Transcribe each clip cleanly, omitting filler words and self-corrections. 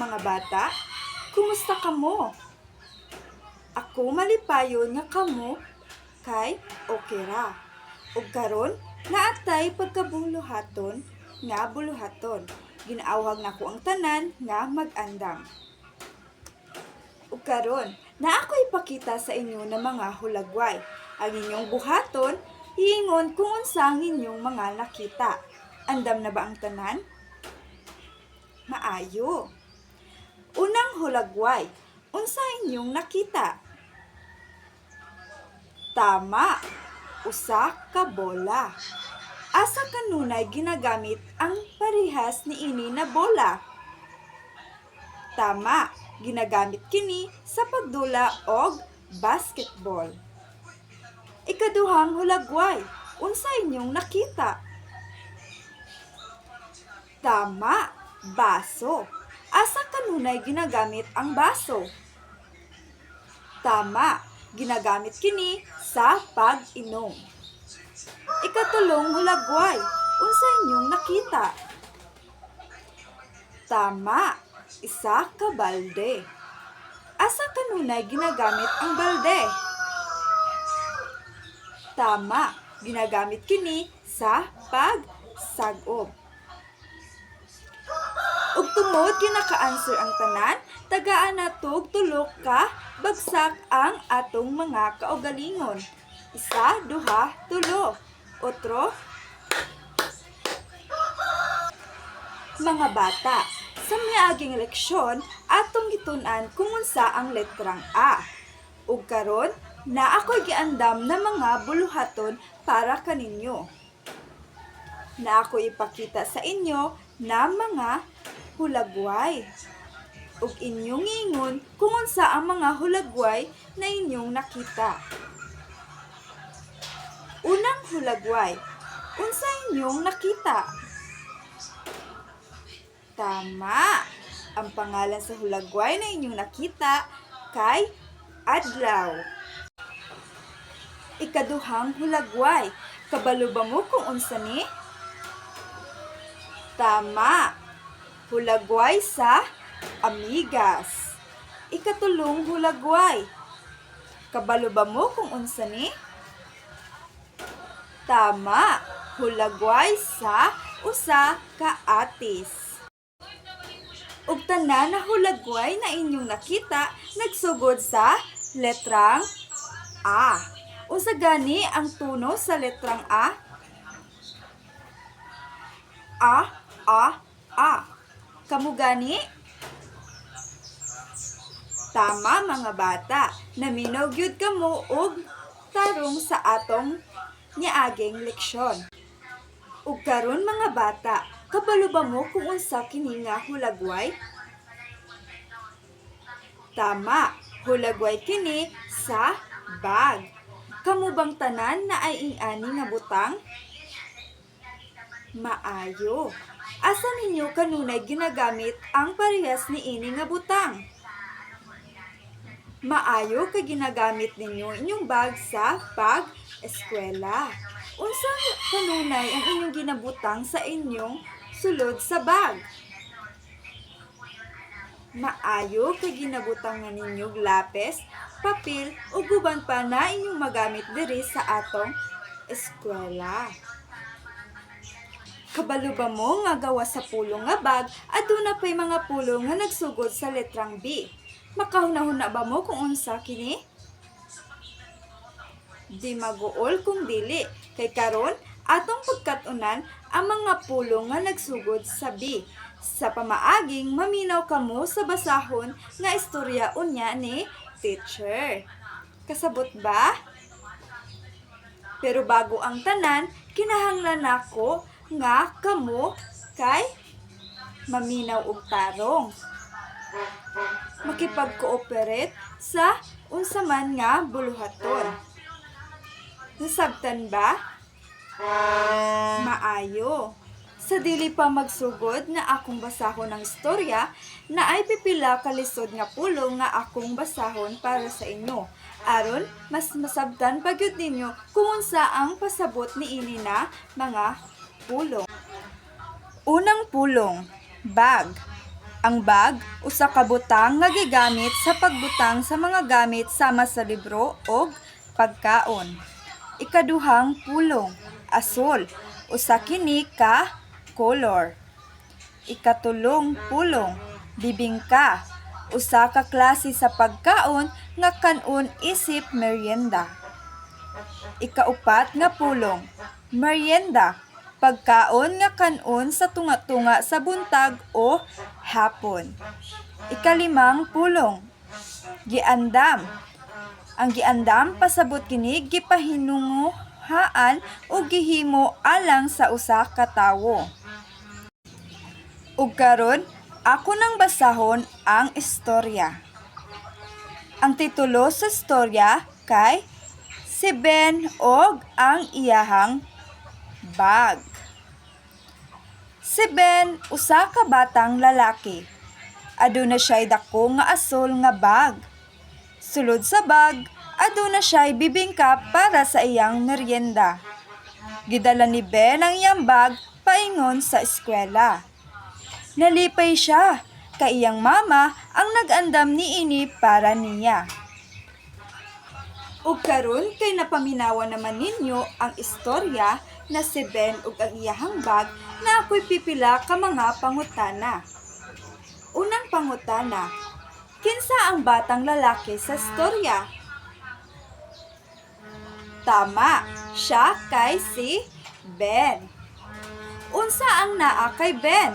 mga bata, kumusta kamo? Ako malipayon nga kamo kay okay ra. Ug karon naatay pagkabuluhaton nga buluhaton. Ginaawhag nako ang tanan nga mag-andam. Ug karon na ako ipakita sa inyo na mga hulagway. Ang inyong buhaton, hiingon kung unsa ang inyong mga nakita. Andam na ba ang tanan? Maayo. Unang hulagway, unsa inyong nakita? Tama, usa ka bola. Asa kanunay ginagamit ang parehas niini na bola? Tama, ginagamit kini sa pagdula og basketball. Ikaduhang hulagway, unsa inyong nakita? Tama, baso. Asa kanunay ginagamit ang baso? Tama, ginagamit kini sa pag-inom. Ikatulong hulagway, unsa inyong nakita? Tama, isa ka balde. Asa kanunay ginagamit ang balde? Tama, ginagamit kini sa pag-sagob. Ug tungod ginaka-answer ang tanan, tagaan natog tulo ka bagsak ang atong mga kaugalingon. 1, 2, 3. Otro. Mga bata, sa miaging leksyon atong gitun-an kung unsa ang letrang A. Ug karon na ako'y giandam na mga buluhaton para kaninyo. Na ako ipakita sa inyo na mga hulagway. Ug inyong ingon kung unsa ang mga hulagway na inyong nakita. Unang hulagway, unsa inyong nakita? Tama! Ang pangalan sa hulagway na inyong nakita kay Adlaw. Ikaduhang hulagway, kabalo ba mo kung unsa ni? Tama! Hulagway sa amigas. Ikatulong hulagway, kabalo ba mo kung unsa ni? Tama! Hulagway sa usa ka atis. Ug tanan na hulagway na inyong nakita nagsugod sa letrang A. Unsa gani ang tuno sa letrang A? A. Kamo gani? Tama mga bata, naminaw gyud kamo og tarong sa atong niaging leksyon. Ug karon mga bata, kabalo ba mo kung unsa kini nga hulagway? Tama, hulagway kini sa bag. Kamo bang tanan na ay ingani nga butang? Maayo. Asa ninyo kanunay ginagamit ang parehas niini nga butang? Maayo kay ginagamit ninyo inyong bag sa pag-eskwela. Unsa kanunay ang inyong ginabutang sa inyong sulod sa bag? Maayo kay ginabutang nga ninyong lapis, papel ug guban pa na inyong magamit diri sa atong eskwela. Kabalo ba mo nga gawa sa pulong nga bag aduna pay mga pulong nga nagsugod sa letrang B? Makahuna-huna ba mo kung unsa kini? Di maguol kung dili, kay karon atong pagkatunan ang mga pulong nga nagsugod sa B. Sa pamaaging maminaw kamo sa basahon nga istorya unya ni teacher. Kasabot ba? Pero bago ang tanan, kinahanglan nako nga kamo kay maminaw og tarong. Makipag-cooperate sa unsa man nga buluhaton. Nasabtan ba? Maayo. Sa dili pa magsugod nga akong basahon ng istorya, na ay pipila ka lisod nga pulong nga akong basahon para sa inyo. Aron mas masabtan pa gyud ninyo kung unsa ang pasabot niini na mga pulong. Unang pulong, bag. Ang bag usa ka butang nga gigamit sa pagbutang sa mga gamit sama sa libro o pagkaon. Ikaduhang pulong, asol, usa kini ka color. Ikatulong pulong, bibingka, usa ka klase sa pagkaon nga kanon isip merienda. Ikaupat nga pulong, merienda, pagkaon nga kanon sa tunga-tunga sa buntag o hapon. Ikalimang pulong, giandam. Ang giandam pasabot kini gipahinunguhaan o gihimo alang sa usa ka tawo. Ug karon ako nang basahon ang istorya. Ang titulo sa istorya kay Si Ben og ang iyahang bag. Si Ben usa ka batang lalaki. Aduna siya'y dako nga asol nga bag. Sulod sa bag, aduna siya'y bibingka para sa iyang merienda. Gidala ni Ben ang iyang bag paingon sa eskwela. Nalipay siya, kay iyang mama ang nag-andam niini para niya. Ug karon kay napaminawa naman ninyo ang istorya na si Ben ug ang iyahang bag na ako'y pipila ka mga pangutana. Unang pangutana, kinsa ang batang lalaki sa istorya? Tama, siya kay si Ben. Unsa ang naa kay Ben?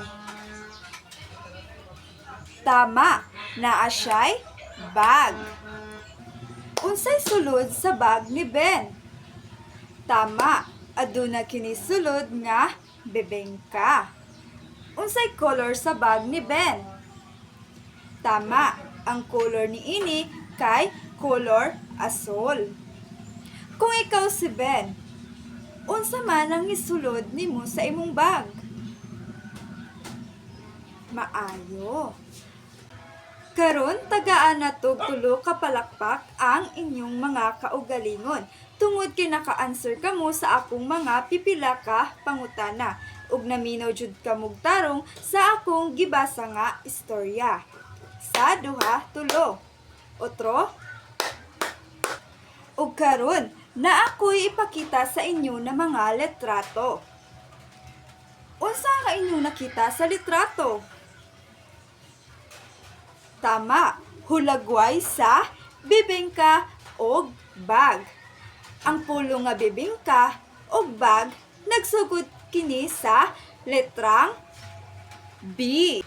Tama, naa siya'y bag. Unsay sulod sa bag ni Ben? Tama, aduna kini sulod nga bebengka. Unsay color sa bag ni Ben? Tama, ang color ni ini kay color asol. Kung ikaw si Ben, unsa man ang isulod nimo sa imong bag? Maayo. Karon tagaan nato tulo ka palakpak ang inyong mga kaugalingon tungod kay naka-answer kamo sa akong mga pipila ka pangutana ug naminaw jud kamog tarong sa akong gibasa nga istorya. Sa duha tulo. Otro. Ug karon na ako'y ipakita sa inyo na mga litrato. Unsa ka inyong nakita sa litrato? Tama, hulagway sa bibingka og bag. Ang pulong nga bibingka og bag nagsugod kini sa letrang B.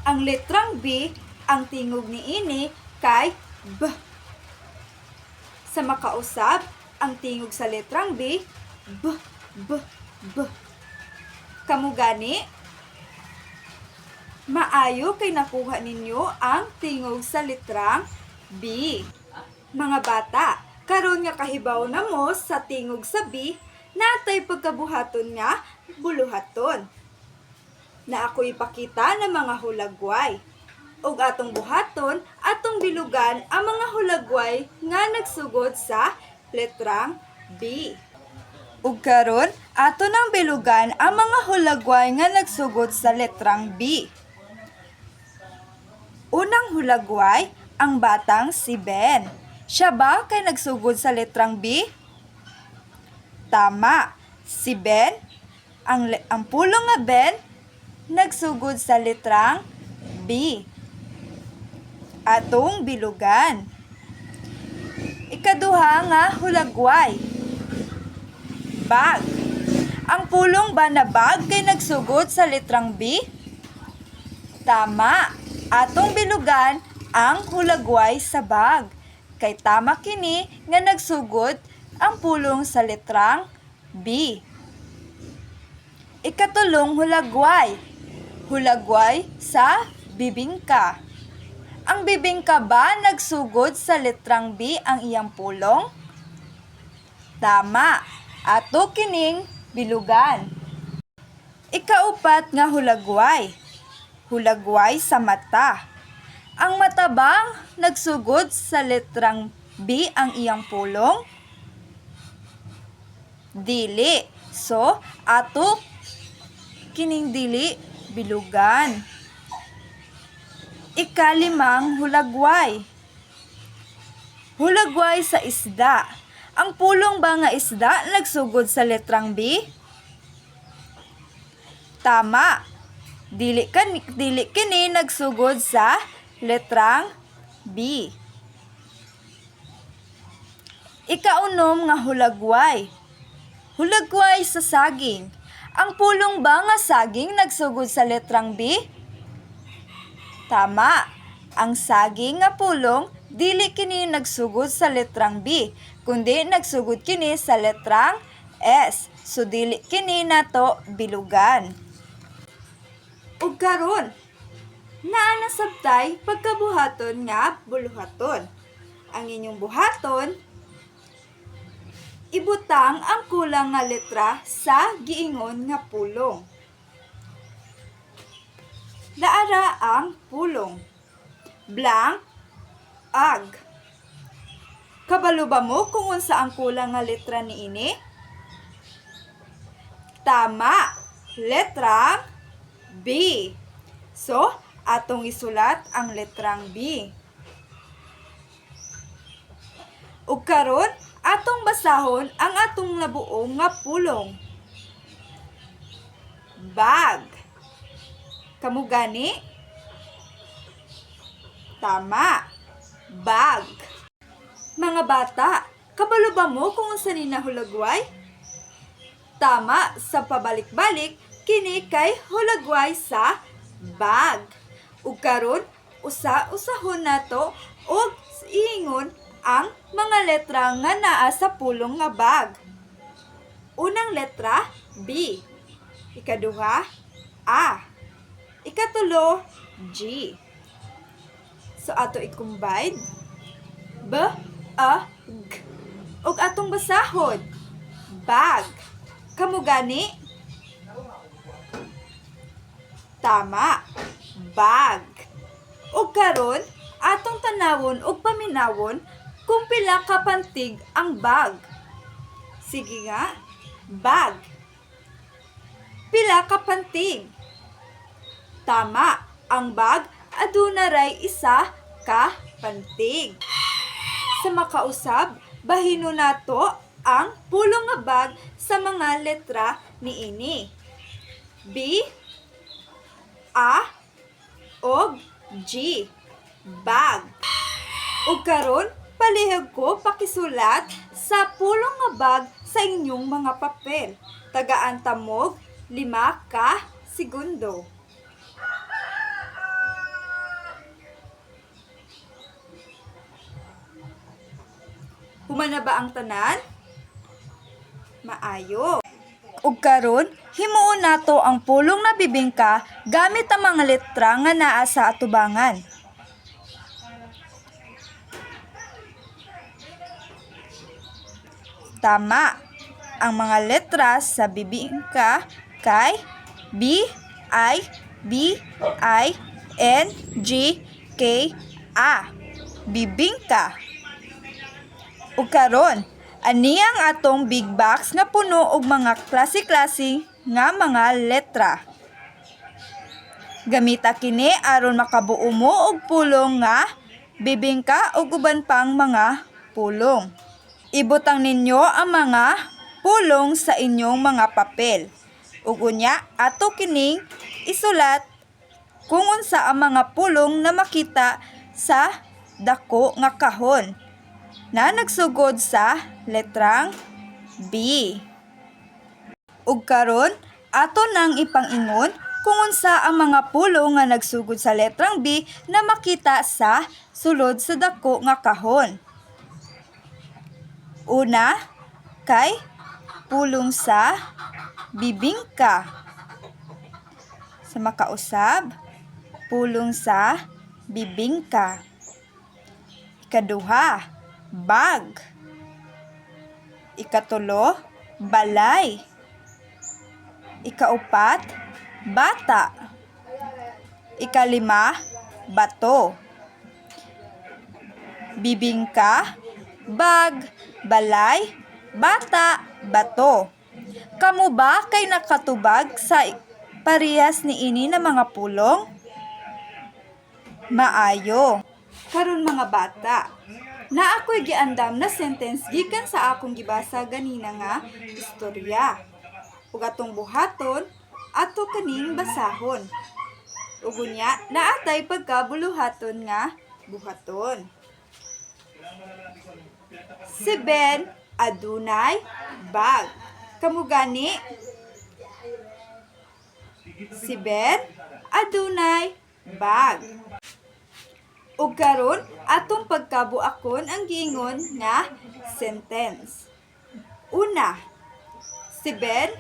Ang letrang B, ang tingog niini kay B. Sa makausab, ang tingog sa letrang B, B, B, B. Kamu gani? Maayo kay nakuha ninyo ang tingog sa letrang B. Mga bata, karon nga kahibaw na mo sa tingog sa B, natay pagkabuhaton nga buluhaton. Na ako ipakita ng mga hulagway. Ug atong buhaton, atong bilugan ang mga hulagway nga nagsugod sa letrang B. Ug karon, ato nang bilugan ang mga hulagway nga nagsugod sa letrang B. Unang hulagway, ang batang si Ben. Siya ba kay nagsugod sa letrang B? Tama, si Ben, ang pulong nga Ben, nagsugod sa letrang B. Atong bilugan. Ikaduha nga hulagway, bag. Ang pulong ba na bag kay nagsugod sa letrang B? Tama, atong bilugan ang hulagway sa bag. Kay tama kini nga nagsugod ang pulong sa letrang B. Ikatulong hulagway, hulagway sa bibingka. Ang bibingka ba nagsugod sa letrang B ang iyang pulong? Tama, ato kining bilugan. Ikaupat nga hulagway, hulagway sa mata. Ang mata bang nagsugod sa letrang B ang iyang pulong? Dili. So, ato kining dili bilugan. Ikalimang hulagway. Hulagway sa isda. Ang pulong ba nga isda nagsugod sa letrang B? Tama. Dili kini nagsugod sa letrang B. Ikaunom nga hulagway. Hulagway sa saging. Ang pulong ba nga saging nagsugod sa letrang B? Tama. Ang saging nga pulong dili kini nagsugod sa letrang B, kundi nagsugod kini sa letrang S. So dili kini nato bilugan. Ug karon, naa na sabtay pagkabuhaton nga buluhaton. Ang inyong buhaton, ibutang ang kulang nga letra sa giingon nga pulong. Laara ang pulong. Blank, ag. Kabalo ba mo kung unsa ang kulang nga letra niini? Tama, letrang B. So, atong isulat ang letrang B. Ug karon, atong basahon ang atong nabuong nga pulong. Bag. Kamu gani? Tama. Bag. Mga bata, kabalo ba mo kung unsa ni nahulagway? Tama, sa pabalik-balik, kini kay hulagway sa bag. Ug karon, usahon nato og iingon ang mga letra nga naa sa pulong nga bag. Unang letra, B. Ikaduha, A. Ikatulo, G. So, ato i-combine. B, A, G. Ug atong basahon. Bag. Kamu gani? Tama. Bag. Ug karon, atong tanawon ug paminawon kung pila ka pantig ang bag. Sige nga. Bag. Pila ka pantig? Tama. Ang bag aduna ray isa ka pantig. Sa makausab, bahino nato ang pulong nga bag sa mga letra niini. B, A, og G. Bag. Ug karon, palihog ko pakisulat sa pulong nga bag sa inyong mga papel. Tagaan tamog 5 ka segundo. Humana ba ang tanan? Maayo. Ug karon, himuon nato ang pulong na bibingka gamit ang mga letra nga naa sa atubangan. Tama. Ang mga letra sa bibingka kay B, I, B, I, N, G, K, A. Bibingka. Ug karon, ani ang atong big box nga puno og mga klase-klase nga mga letra. Gamita kini aron makabuo mo og pulong nga bibingka ug uban pang mga pulong. Ibutang ninyo ang mga pulong sa inyong mga papel. Ug unya ato kining isulat kung unsa ang mga pulong na makita sa dako nga kahon na nagsugod sa letrang B. Ug karon, ato nang ipang-ingon kung unsa ang mga pulong nga nagsugod sa letrang B na makita sa sulod sa dako nga kahon. Una, kay pulong sa bibingka. Sa makausab, pulong sa bibingka. Ikaduha, bag. Ikatulo, balay. Ikaupat, bata. Ikalima, bato. Bibingka, bag, balay, bata, bato. Kamu ba kay nakatubag sa parehas niini na mga pulong? Maayo. Karon mga bata, na ako'y giandam na sentence gikan sa akong gibasa ganina nga istorya. Ug atong buhaton ato kaning basahon. Ug unya naatay pagkabuluhaton nga buhaton. Si Ben adunay bag. Kamo gani? Si Ben adunay bag. Ug karon atong pagkabuakon ang giingon nga sentence. Una, si Ben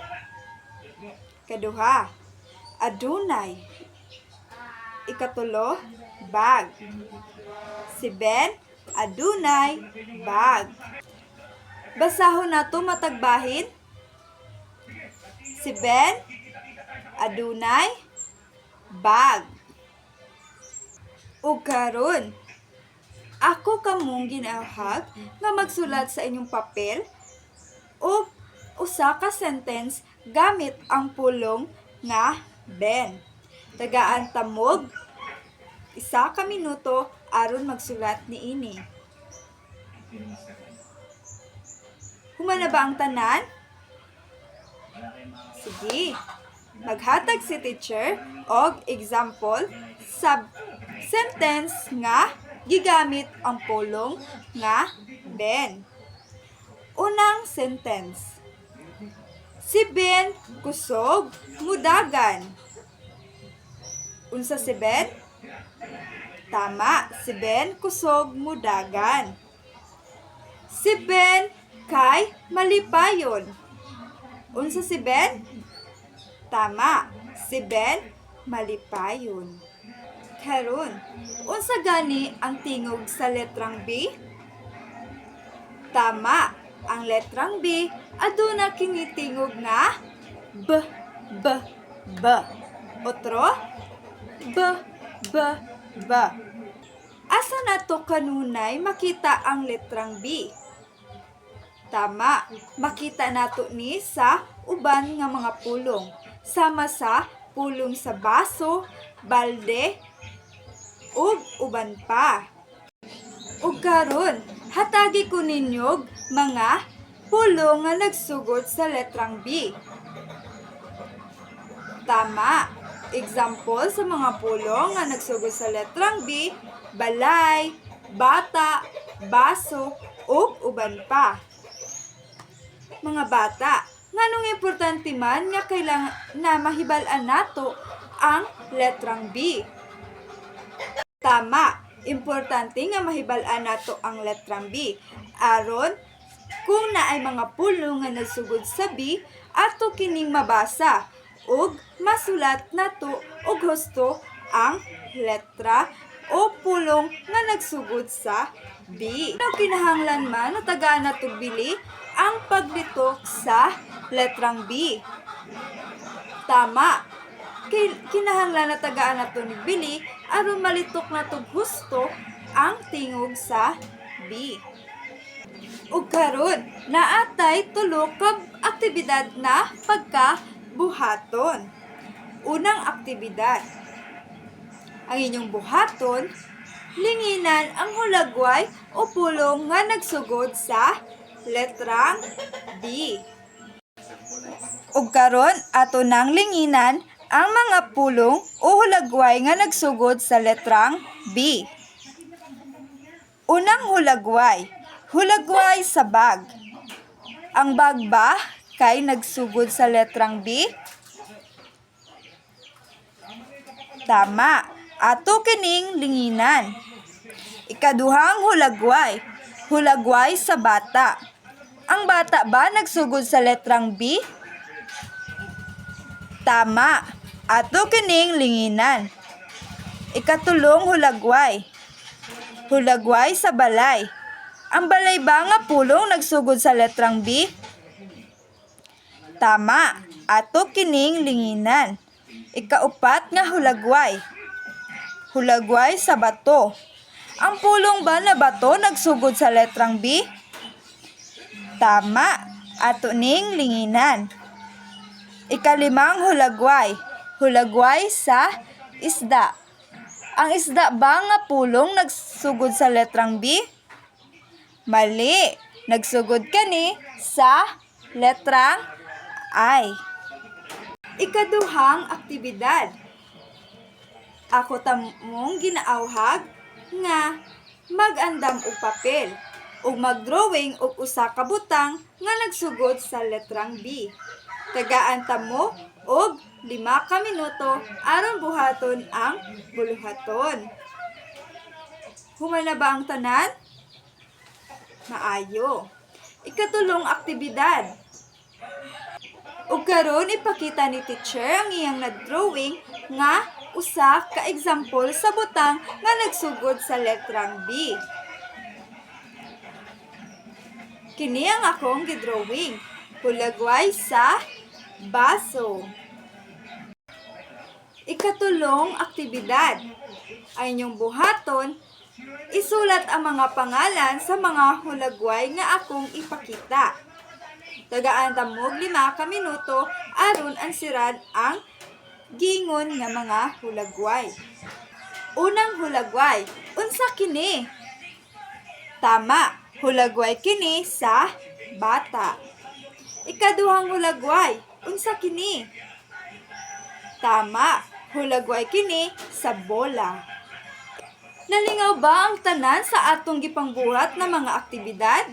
kaduha adunay. Ikatulo, bag. Si Ben adunay bag. Basahon nato matag bahin. Si Ben adunay bag. Ug karon, ako kamong ginahag nga magsulat sa inyong papel og usa ka sentence gamit ang pulong nga Ben. Tagaan tamog 1 ka minuto aron magsulat niini. Humana ba ang tanan? Sige. Maghatag si teacher og example sa sentence nga gigamit ang pulong nga Ben. Unang sentence. Si Ben kusog mudagan. Unsa si Ben? Tama, si Ben kusog mudagan. Si Ben kay malipayon. Unsa si Ben? Tama, si Ben malipayon. Karon, unsa gani ang tingog sa letrang B? Tama, ang letrang B aduna kini tingog nga B, B, B. Otro? B, B, B. Asa nato kanunay makita ang letrang B? Tama, makita nato ni sa uban nga mga pulong. Sama sa pulong sa baso, balde, ug uban pa. Ug karon, hatagi ko ninyog mga pulong nga nagsugod sa letrang B. Tama. Example sa mga pulong nga nagsugod sa letrang B, balay, bata, baso, ug uban pa. Mga bata, nganong importante man nga kailangan na mahibal-an nato ang letrang B? Tama, importante nga mahibal-an nato ang letrang B. Aron, kung naay mga pulong nga nagsugod sa B, ato kining mabasa ug masulat nato og husto ang letra o pulong nga nagsugod sa B. Ano kinahanglan man na tagaan nato bili ang paglitok sa letrang B? Tama. Kinahanglan na tagaan nato ni bili aron malitok nato husto ang tingog sa B. Ug karon, naatay tulo ka aktibidad na pagkabuhaton. Unang aktibidad. Ang inyong buhaton, linginan ang hulagway o pulong nga nagsugod sa letrang B. Ug karon, ato nang linginan ang mga pulong o hulagway nga nagsugod sa letrang B. Unang hulagway. Hulagway sa bag. Ang bag ba kay nagsugod sa letrang B? Tama. Ato kining linginan. Ikaduhang hulagway. Hulagway sa bata. Ang bata ba nagsugod sa letrang B? Tama. Ato kining linginan. Ikatulong hulagway. Hulagway sa balay. Ang balay ba nga pulong nagsugod sa letrang B? Tama. Ato kining linginan. Ikaupat nga hulagway. Hulagway sa bato. Ang pulong ba na bato nagsugod sa letrang B? Tama. Ato ning linginan. Ikalimang hulagway. Hulagway sa isda. Ang isda ba nga pulong nagsugod sa letrang B? Mali. Nagsugod kani sa letrang I. Ikaduhang aktibidad. Ako tamong ginaawhag nga mag-andam og papel ug mag-drawing og usa ka butang nga nagsugod sa letrang B. Tagaan ta mo og 5 ka minuto aron buhaton ang buluhaton. Human na ba ang tanan? Maayo. Ikatulong aktibidad. Ug karon ipakita ni teacher ang iyang na-drawing nga usa ka example sa butang nga nagsugod sa letrang B. Kini ang akong gidrawing. Hulagway sa baso. Ikatulong aktibidad. Ay inyong buhaton, isulat ang mga pangalan sa mga hulagway nga akong ipakita. Tagaan ta mo 5 ka minuto aron ansiran ang gingon nga mga hulagway. Unang hulagway, unsa kini? Tama, hulagway kini sa bata. Ikaduhang hulagway, unsa kini? Tama, hulagway kini sa bola. Nalingaw ba ang tanan sa atong gipangbuhat na mga aktibidad?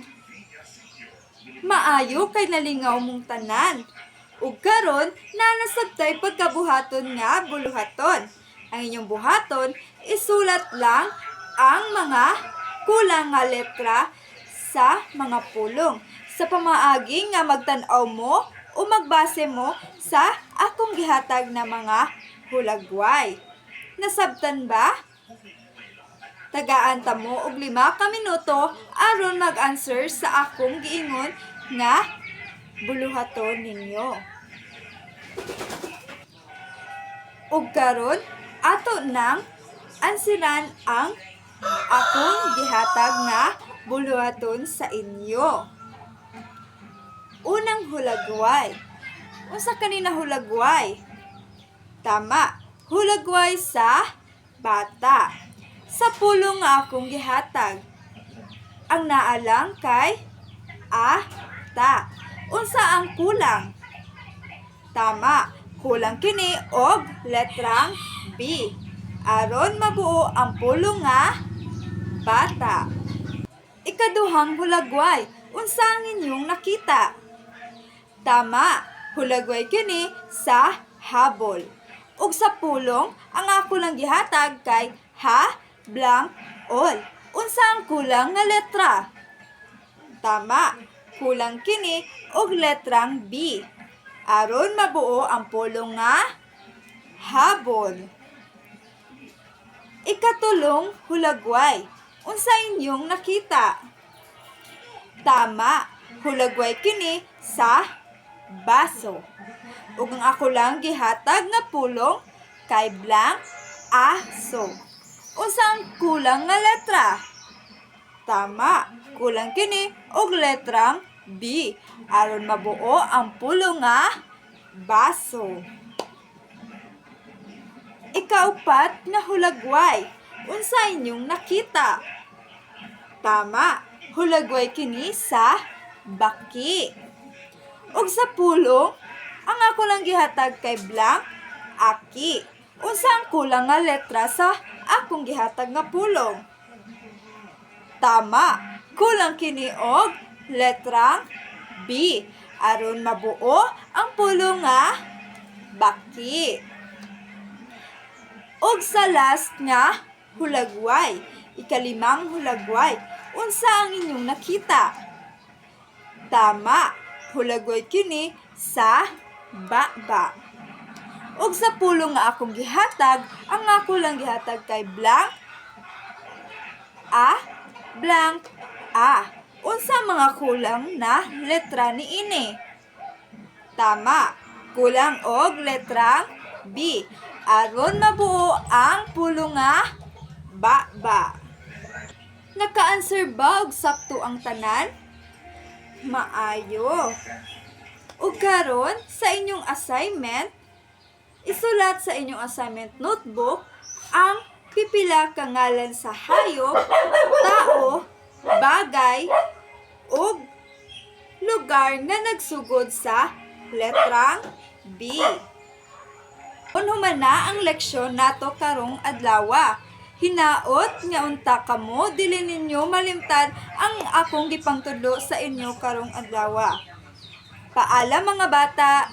Maayo kay nalingaw mong tanan. Ug karon nanasabtay pagkabuhaton nga buluhaton. Ang inyong buhaton, isulat lang ang mga kulang nga letra sa mga pulong. Sa pamaagi nga magtan-aw mo o magbase mo sa akong gihatag na mga hulagway. Nasabtan ba? Tagaan ta mo og 5 ka minuto aron mag-answer sa akong giingon nga buluhaton ninyo. Ug karon ato nang ansiran ang akong gihatag nga buluhaton sa inyo. Unang hulagway. Unsa kanina hulagway? Tama, hulagway sa bata. Sa pulong nga akong gihatag. Ang naalang kay ta. Unsa ang kulang? Tama, kulang kini og letrang B. Aron mabuo ang pulong nga bata. Ikaduhang hulagway. Unsa ang inyong nakita? Tama, hulagway kini sa habol. Ug sa pulong, ang ako lang gihatag kay blank all. Unsa ang kulang nga letra? Tama, kulang kini og letrang B. Aron mabuo ang pulong nga habol. Ikatulong hulagway. Unsa inyong nakita? Tama, hulagway kini sa baso. Ug ang ako lang gihatag nga pulong kay blank aso. Unsa ang kulang nga letra? Tama, kulang kini og letrang B aron mabuo ang pulong nga baso. Ikaupat na hulagway. Unsa inyong nakita? Tama, hulagway kini sa baki. Ug sa pulong, ang ako lang gihatag kay blank aki. Unsa ang kulang nga letra sa akong gihatag nga pulong? Tama, kulang kini og letrang B aron mabuo ang pulong nga baki. Ug sa last nga hulagway, ikalimang hulagway. Unsa ang inyong nakita? Tama, hulagway kini sa baba. Ug sa pulong nga akong gihatag, ang ako lang gihatag kay blank A. Unsa mga kulang na letra niini? Tama, kulang og letrang B aron mabuo ang pulong nga baba. Naka-answer ba og sakto ang tanan? Maayo. Ug karon sa inyong assignment, isulat sa inyong assignment notebook ang pipila ka ngalan sa hayop, tao, bagay, ug lugar nga nagsugod sa letrang B. Human na ang leksyon nato karong adlaw. Hinaot nga unta kamo dili ninyo malimtan ang akong gipangtudlo sa inyo karong adlaw. Paalam mga bata.